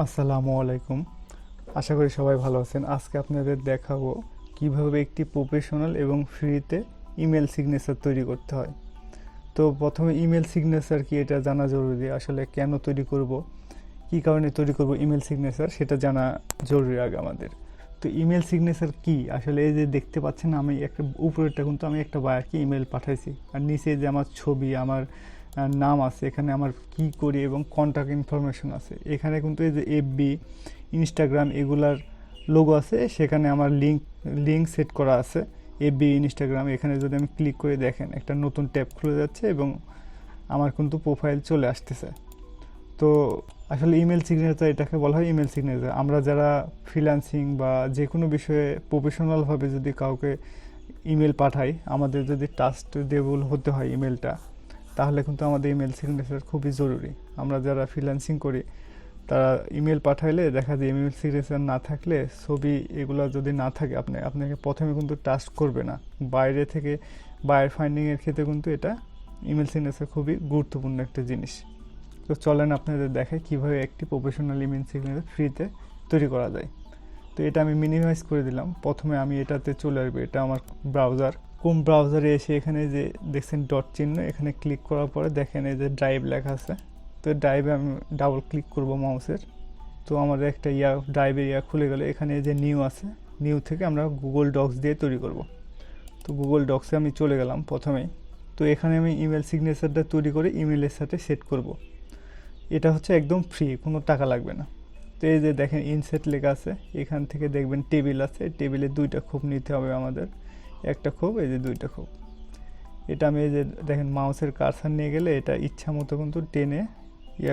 আসসালামু আলাইকুম। আশা করি সবাই ভালো আছেন। আজকে আপনাদের দেখাবো কিভাবে একটি প্রফেশনাল এবং ফ্রিতে ইমেল সিগনেচার তৈরি করতে হয়। তো প্রথমে ইমেল সিগনেচার কি এটা জানা জরুরি। আসলে কেন তৈরি করব, কি কারণে তৈরি করব ইমেল সিগনেচার, সেটা জানা জরুরি আগে আমাদের। তো ইমেল সিগনেচার কি আসলে, এই যে দেখতে পাচ্ছেন আমি একটা উপরেরটা কিন্তু আমি একটা বায়ারকে ইমেল পাঠাইছি, আর নিচে যে আমার ছবি, আমার নাম আছে, এখানে আমার কি করি এবং কন্ট্যাক্ট ইনফরমেশন আছে। এখানে কিন্তু এই যে এফবি, ইনস্টাগ্রাম এগুলার লোগো আছে, সেখানে আমার লিঙ্ক সেট করা আছে এফবি, ইনস্টাগ্রাম। এখানে যদি আমি ক্লিক করে দেখেন একটা নতুন ট্যাব খুলে যাচ্ছে এবং আমার কিন্তু প্রোফাইল চলে আসতেছে। তো আসলে ইমেল সিগনেচার এটাকে বলা হয় ইমেল সিগনেচার। আমরা যারা ফ্রিল্যান্সিং বা যে কোনো বিষয়ে প্রফেশনালভাবে যদি কাউকে ইমেল পাঠাই, আমাদের যদি ট্রাস্টেবল হতে হয় ইমেলটা, তাহলে কিন্তু আমাদের ইমেল সিগনেচার খুবই জরুরি। আমরা যারা ফ্রিল্যান্সিং করি তারা ইমেল পাঠাইলে দেখা যায় ইমেল সিগনেচার না থাকলে, ছবি এগুলো যদি না থাকে, আপনাকে প্রথমে কিন্তু ট্রাস্ট করবে না। বাইরে থেকে বায়ার ফাইন্ডিংয়ের ক্ষেত্রে কিন্তু এটা ইমেল সিগনেচার খুবই গুরুত্বপূর্ণ একটা জিনিস। তো চলেন আপনাদের দেখাই কীভাবে একটি প্রফেশনাল ইমেল সিগনেচার ফ্রিতে তৈরি করা যায়। তো এটা আমি মিনিমাইজ করে দিলাম। প্রথমে আমি এটাতে চলে আসবো, এটা আমার ব্রাউজার। কোন ব্রাউজারে এসে এখানে যে দেখছেন ডট চিহ্ন, এখানে ক্লিক করার পরে দেখেন এই যে ড্রাইভ লেখা আছে। তো ড্রাইভে আমি ডাবল ক্লিক করব মাউসের। তো আমাদের একটা ড্রাইভের খুলে গেলে এখানে যে নিউ আছে, নিউ থেকে আমরা গুগল ডক্স দিয়ে তৈরি করব। তো গুগল ডক্সে আমি চলে গেলাম প্রথমেই। তো এখানে আমি ইমেল সিগনেচারটা তৈরি করে ইমেলের সাথে সেট করব। এটা হচ্ছে একদম ফ্রি, কোনো টাকা লাগবে না। তো এই যে দেখেন ইনসেট লেখা আছে, এখান থেকে দেখবেন টেবিল আছে, টেবিলে 2টা খোপ নিতে হবে আমাদের। একটা খোপ, এই যে 2টা খোপ। এটা আমি এই যে দেখেন মাউসের কারসার নিয়ে গেলে এটা ইচ্ছা মতো কিন্তু টেনে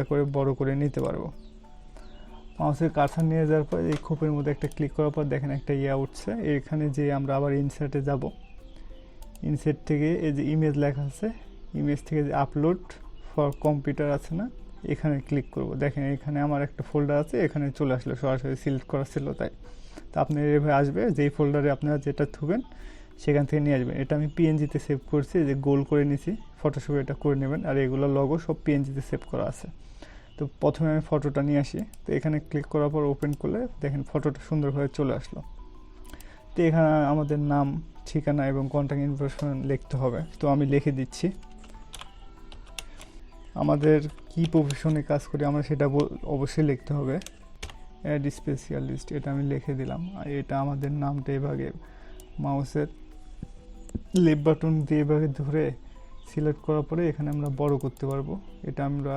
করে বড় করে নিতে পারবো। মাউসের কারসার নিয়ে যাওয়ার পর এই খোপের মধ্যে একটা ক্লিক করার পর দেখেন একটা উঠছে। এখানে যে আমরা আবার ইনসার্টে যাব, ইনসার্ট থেকে এই যে ইমেজ লেখা আছে, ইমেজ থেকে যে আপলোড ফর কম্পিউটার আছে না, এখানে ক্লিক করব। দেখেন এখানে আমার একটা ফোল্ডার আছে, এখানে চলে আসলো, সরাসরি সিলেক্ট করা ছিল তাই। তো আপনার এভাবে আসবে, যেই ফোল্ডারে আপনারা যেটা থুবেন সেখান থেকে নিয়ে আসবেন। এটা আমি পিএনজিতে সেভ করছি, যে গোল করে নিছি, ফটোশপে এটা করে নেবেন। আর এগুলো লগো সব পিএনজিতে সেভ করা আছে। তো প্রথমে আমি ফটোটা নিয়ে আসি। তো এখানে ক্লিক করার পর ওপেন করলে দেখেন ফটোটা সুন্দরভাবে চলে আসলো। তো এখানে আমাদের নাম, ঠিকানা এবং কন্ট্যাক্ট ইনফরমেশন লিখতে হবে। তো আমি লিখে দিচ্ছি। আমাদের কি প্রফেশনে কাজ করি আমরা সেটা অবশ্যই লিখতে হবে। অ্যাড স্পেশালিস্ট, এটা আমি লিখে দিলাম। আর এটা আমাদের নামটা এভাবে মাউসের লেফট বাটন দিয়ে এভাবে ধরে সিলেক্ট করার পরে এখানে আমরা বড় করতে পারবো। এটা আমরা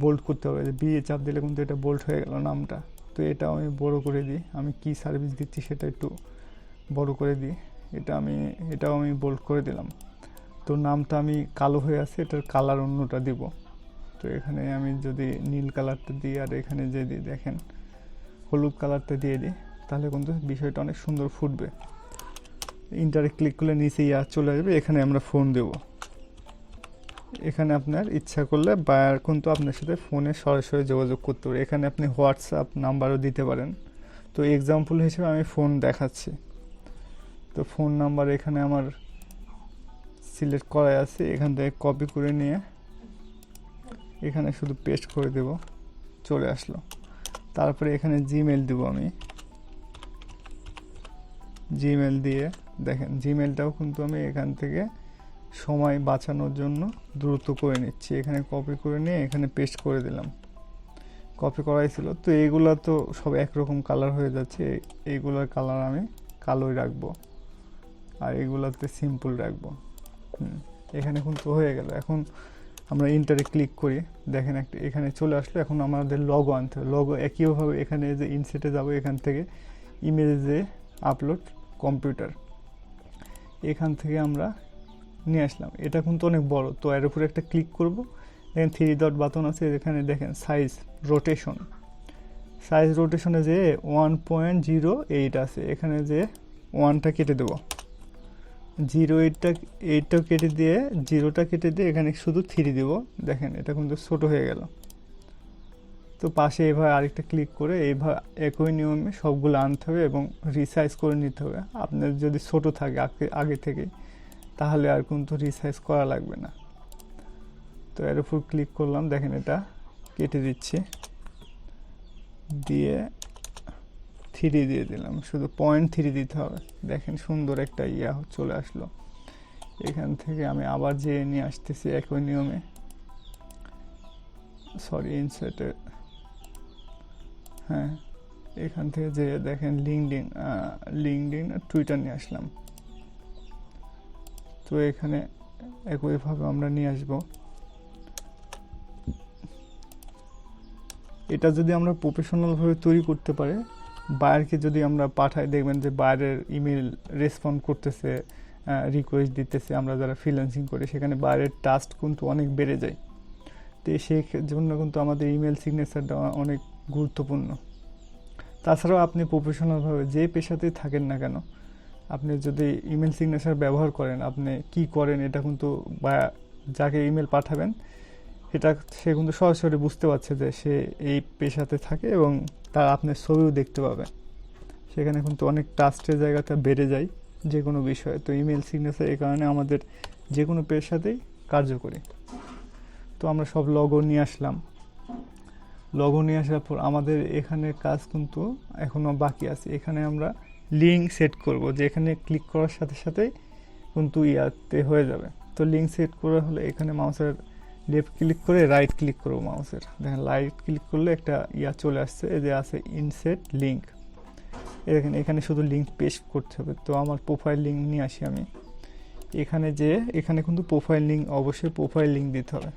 বোল্ড করতে হবে, বিয়ে চাপ দিলে কিন্তু এটা বোল্ড হয়ে গেল নামটা। তো এটাও আমি বড় করে দিই, আমি কি সার্ভিস দিচ্ছি সেটা একটু বড় করে দিই। এটাও আমি বোল্ড করে দিলাম। তো নামটা আমি কালো হয়ে আছে, এটার কালার অন্যটা দিব। তো এখানে আমি যদি নীল কালারটা দিই, আর এখানে যে দিই দেখেন হলুদ কালারটা দিয়ে দিই, তাহলে কিন্তু বিষয়টা অনেক সুন্দর ফুটবে। ইন্টারে ক্লিক করলে নিচে চলে আসবে, এখানে আমরা ফোন দেব। এখানে আপনার ইচ্ছা করলে বায়ার কিন্তু আপনার সাথে ফোনে সরাসরি যোগাযোগ করতে পারে। এখানে আপনি হোয়াটসঅ্যাপ নাম্বারও দিতে পারেন। তো এক্সাম্পল হিসেবে আমি ফোন দেখাচ্ছি। তো ফোন নাম্বার এখানে আমার সিলেক্ট করা আছে, এখান থেকে কপি করে নিয়ে এখানে শুধু পেস্ট করে দেব, চলে আসলো। তারপরে এখানে জিমেল দেব আমি। জিমেল দিয়ে দেখেন জিমেলটাও কিন্তু আমি এখান থেকে সময় বাঁচানোর জন্য দ্রুত করে নিচ্ছি। এখানে কপি করে নিয়ে এখানে পেস্ট করে দিলাম, কপি করাই ছিল। তো এইগুলা তো সব একরকম কালার হয়ে যাচ্ছে, এইগুলোর কালার আমি কালোই রাখবো, আর এগুলাতে সিম্পল রাখবো। এখানে কিন্তু হয়ে গেল। এখন আমরা ইন্টারে ক্লিক করি, দেখেন একটা এখানে চলে আসলো। এখন আমাদের লগো আনতে হবে। লগো একইভাবে এখানে যে ইনসেটে যাব, এখান থেকে ইমেজে আপলোড কম্পিউটার, এখান থেকে আমরা নিয়ে আসলাম। এটা কিন্তু অনেক বড়, তো এর উপরে একটা ক্লিক করব। দেখেন 3 ডট বাটন আছে, এখানে দেখেন সাইজ রোটেশনে যে 1.08 আছে, এখানে যে 1টা কেটে দেবো, 0.8টাও কেটে দিয়ে 0টা কেটে দিয়ে এখানে শুধু 3 দেবো। দেখেন এটা কিন্তু ছোটো হয়ে গেল। তো পাশে এইভাবে আরেকটা ক্লিক করে এইভাবে একই নিয়মে সবগুলো আনতে হবে এবং রিসাইজ করে নিতে হবে। আপনার যদি ছোট থাকে আগে থেকে, তাহলে আর কিন্তু রিসাইজ করা লাগবে না। তো এর উপর ক্লিক করলাম, দেখেন এটা কেটে দিচ্ছি, দিয়ে 3 দিয়ে দিলাম, শুধু 0.3 দিতে হবে। দেখেন সুন্দর একটা ইয়া চলে আসলো। এখান থেকে আমি আবার যে নিয়ে আসতেছি একই নিয়মে, সরি ইনসার্টে, হ্যাঁ এখান থেকে যে দেখেন লিঙ্কডইন আর টুইটার নিয়ে আসলাম। তো এখানে একইভাবে আমরা নিয়ে আসব। এটা যদি আমরা প্রফেশনালভাবে তৈরি করতে পারে, বায়ারকে যদি আমরা পাঠাই, দেখবেন যে বায়ারের ইমেল রেসপন্ড করতেছে, রিকোয়েস্ট দিতেছে। আমরা যারা ফ্রিল্যান্সিং করি সেখানে বায়ারের ট্রাস্ট কিন্তু অনেক বেড়ে যায়। তো সেই জন্য কিন্তু আমাদের ইমেল সিগনেচারটা অনেক গুরুত্বপূর্ণ। তাছাড়াও আপনি প্রফেশনালভাবে যে পেশাতেই থাকেন না কেন, আপনি যদি ইমেল সিগনেচার ব্যবহার করেন, আপনি কি করেন এটা কিন্তু, বা যাকে ইমেল পাঠাবেন এটা সে কিন্তু সরাসরি বুঝতে পারছে যে সে এই পেশাতে থাকে, এবং তার আপনার ছবিও দেখতে পাবে। সেখানে কিন্তু অনেক ট্রাস্টের জায়গাটা বেড়ে যায় যে কোনো বিষয়ে। তো ইমেল সিগনেচার এই কারণে আমাদের যে কোনো পেশাতেই কার্যকরী। তো আমরা সব লগো নিয়ে আসলাম। লগো নিয়ে আসার পর আমাদের এখানে কাজ কিন্তু এখনও বাকি আছে। এখানে আমরা লিঙ্ক সেট করব, যে এখানে ক্লিক করার সাথে সাথেই কিন্তু ইয়াতে হয়ে যাবে। তো লিঙ্ক সেট করা হলে এখানে মাউসের লেফট ক্লিক করে রাইট ক্লিক করবো মাউসের, দেখেন রাইট ক্লিক করলে একটা ইয়া চলে আসছে, এই যে আছে ইনসেট লিঙ্ক। দেখেন এখানে শুধু লিঙ্ক পেস্ট করতে হবে। তো আমার প্রোফাইল লিঙ্ক নিয়ে আসি আমি এখানে, যে এখানে কিন্তু প্রোফাইল লিঙ্ক, অবশ্যই প্রোফাইল লিঙ্ক দিতে হবে।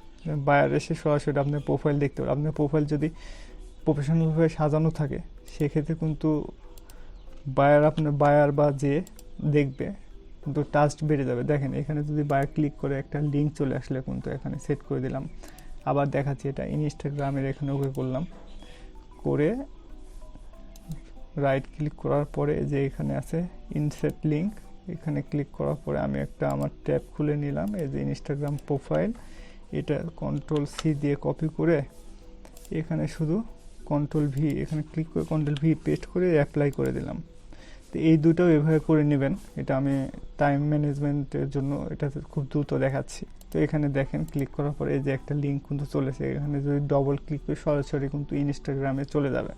বায়ার এসে সরাসরি আপনার প্রোফাইল দেখতে পারে। আপনার প্রোফাইল যদি প্রফেশনালভাবে সাজানো থাকে সেক্ষেত্রে কিন্তু বায়ার বা যে দেখবে কিন্তু ট্রাস্ট বেড়ে যাবে। দেখেন এখানে যদি বায়ার ক্লিক করে একটা লিঙ্ক চলে আসলে কিন্তু এখানে সেট করে দিলাম। আবার দেখাচ্ছি, এটা ইনস্টাগ্রামের এখানে ওকে করলাম, করে রাইট ক্লিক করার পরে যে এখানে আছে ইনসেট লিঙ্ক, এখানে ক্লিক করার পরে আমি একটা আমার ট্যাব খুলে নিলাম, এই যে ইনস্টাগ্রাম প্রোফাইল। এটা কন্ট্রোল-C দিয়ে কপি করে এখানে শুধু কন্ট্রোল-V, এখানে ক্লিক করে কন্ট্রোল-V পেস্ট করে অ্যাপ্লাই করে দিলাম। তো এই দুটোও এভাবে করে নেবেন। এটা আমি টাইম ম্যানেজমেন্টের জন্য এটাতে খুব দ্রুত দেখাচ্ছি। তো এখানে দেখেন ক্লিক করার পরে এই যে একটা লিঙ্ক কিন্তু চলেছে, এখানে যদি ডবল ক্লিক করে সরাসরি কিন্তু ইনস্টাগ্রামে চলে যাবে।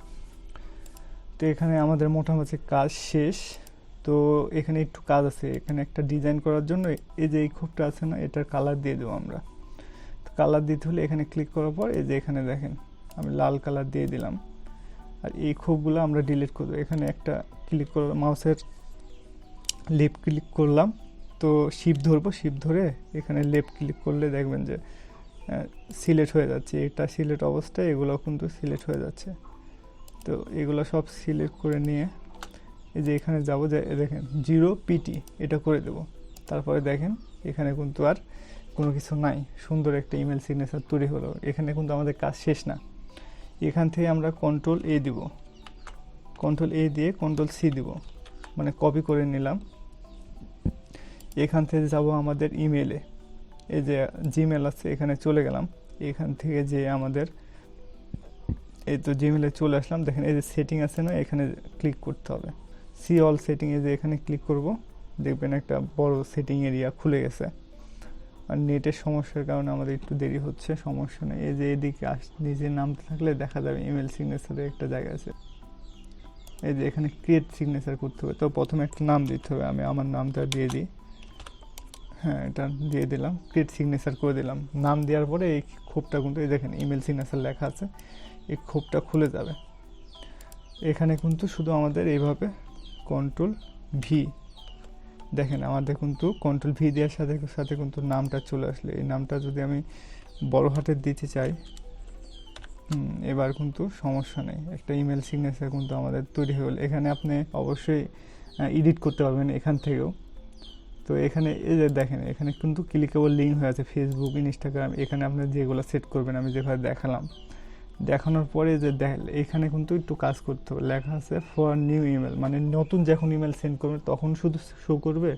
তো এখানে আমাদের মোটামুটি কাজ শেষ। তো এখানে একটু কাজ আছে, এখানে একটা ডিজাইন করার জন্য এই যে এই খোপটা আছে না, এটার কালার দিয়ে দেবো আমরা। তো কালার দিতে হলে এখানে ক্লিক করার পর এই যে এখানে দেখেন আমি লাল কালার দিয়ে দিলাম। আর এই খোপগুলো আমরা ডিলিট করবো। এখানে একটা ক্লিক করে মাউসের লেফট ক্লিক করলাম, তো শিফট ধরবো, শিফট ধরে এখানে লেফট ক্লিক করলে দেখবেন যে সিলেক্ট হয়ে যাচ্ছে। এটা সিলেক্ট অবস্থায় এগুলো কিন্তু সিলেক্ট হয়ে যাচ্ছে। তো এগুলো সব সিলেক্ট করে নিয়ে এই যে এখানে যাবো, যে দেখেন 0 PT এটা করে দেব। তারপরে দেখেন এখানে কিন্তু আর কোনো কিছু নাই, সুন্দর একটা ইমেল সিগনেচার তৈরি হলো। এখানে কিন্তু আমাদের কাজ শেষ না। এখান থেকে আমরা কন্ট্রোল-A দিব, কন্ট্রোল-A দিয়ে কন্ট্রোল-C দিব, মানে কপি করে নিলাম। এখান থেকে যাব আমাদের ইমেলে, এই যে জিমেল আছে এখানে চলে গেলাম। এখান থেকে যে আমাদের এই তো জিমেলে চলে আসলাম। দেখেন এই যে সেটিং আছে না, এখানে ক্লিক করতে হবে, সি অল সেটিং, এই যে এখানে ক্লিক করব, দেখবেন একটা বড় সেটিং এরিয়া খুলে গেছে। আর নেটের সমস্যার কারণে আমাদের একটু দেরি হচ্ছে, সমস্যা নেই। এই যে এদিকে নিজের নামতে থাকলে দেখা যাবে ইমেল সিগনেচারের একটা জায়গা আছে, এই যে এখানে ক্রিয়েট সিগনেচার করতে হবে। তো প্রথমে একটা নাম দিতে হবে, আমি আমার নামটা দিয়ে দিই, হ্যাঁ এটা দিয়ে দিলাম, ক্রিয়েট সিগনেচার করে দিলাম। নাম দেওয়ার পরে এই খোপটা কিন্তু এই দেখেন ইমেল সিগনেচার লেখা আছে, এই খোপটা খুলে যাবে। এখানে কিন্তু শুধু আমাদের এইভাবে কন্ট্রোল-V, দেখেন আমাদের কিন্তু কন্ট্রোল-V দেওয়ার সাথে সাথে কিন্তু নামটা চলে আসলে, এই নামটা যদি আমি বড় হাতের দিতে চাই, এবার কিন্তু সমস্যা নেই, একটা ইমেল সিগনেচার কিন্তু আমাদের তৈরি হয়ে গেল। এখানে আপনি অবশ্যই এডিট করতে পারবেন এখান থেকেও। তো এখানে এই যে দেখেন এখানে কিন্তু ক্লিকেবল লিঙ্ক হয়ে আছে, ফেসবুক, ইনস্টাগ্রাম, এখানে আপনি যেগুলো সেট করবেন আমি যেভাবে দেখালাম। দেখানোর পরে যে এখানে কিন্তু একটু কাজ করতে হবে, লেখা আছে ফর নিউ ইমেল, মানে নতুন যখন ইমেল সেন্ড করবেন তখন শুধু শো করবে।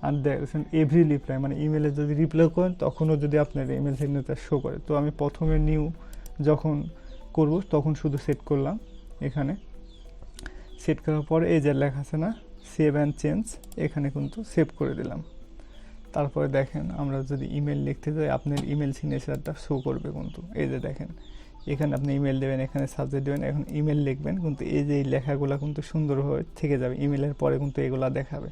আর দেখছেন এভরি রিপ্লাই, মানে ইমেলে যদি রিপ্লাই করেন তখনও যদি আপনার ইমেল সিগনেচার শো করে। তো আমি প্রথমে নিউ যখন করব তখন শুধু সেট করলাম। এখানে সেট করার পরে এই যে লেখা আছে না সেভ অ্যান্ড চেঞ্জ, এখানে কিন্তু সেভ করে দিলাম। তারপরে দেখেন আমরা যদি ইমেল লিখতে যাই আপনার ইমেল সিগনেচারটা শো করবে কিন্তু, এই যে দেখেন এখানে আপনি ইমেল দেবেন, এখানে সাবজেক্ট দেবেন, এখন ইমেল লিখবেন, কিন্তু এই যে এই লেখাগুলো কিন্তু সুন্দরভাবে থেকে যাবে, ইমেলের পরে কিন্তু এগুলা দেখাবে।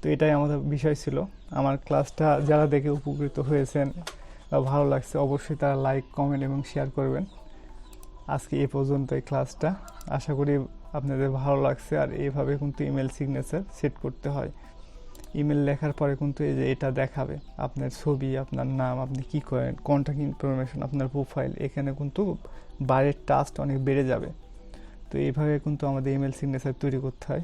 তো এটাই আমাদের বিষয় ছিল। আমার ক্লাসটা যারা দেখে উপকৃত হয়েছেন বা ভালো লাগছে অবশ্যই তারা লাইক, কমেন্ট এবং শেয়ার করবেন। আজকে এই পর্যন্ত এই ক্লাসটা, আশা করি আপনাদের ভালো লাগছে। আর এইভাবে কিন্তু ইমেল সিগনেচার সেট করতে হয়। ইমেল লেখার পরে কিন্তু এই যে এটা দেখাবে আপনার ছবি, আপনার নাম, আপনি কি করেন, কন্ট্যাক্ট ইনফরমেশন, আপনার প্রোফাইল, এখানে কিন্তু বারের টাস্ক অনেক বেড়ে যাবে। তো এইভাবে কিন্তু আমাদের ইমেল সিগনেচার তৈরি করতে হয়।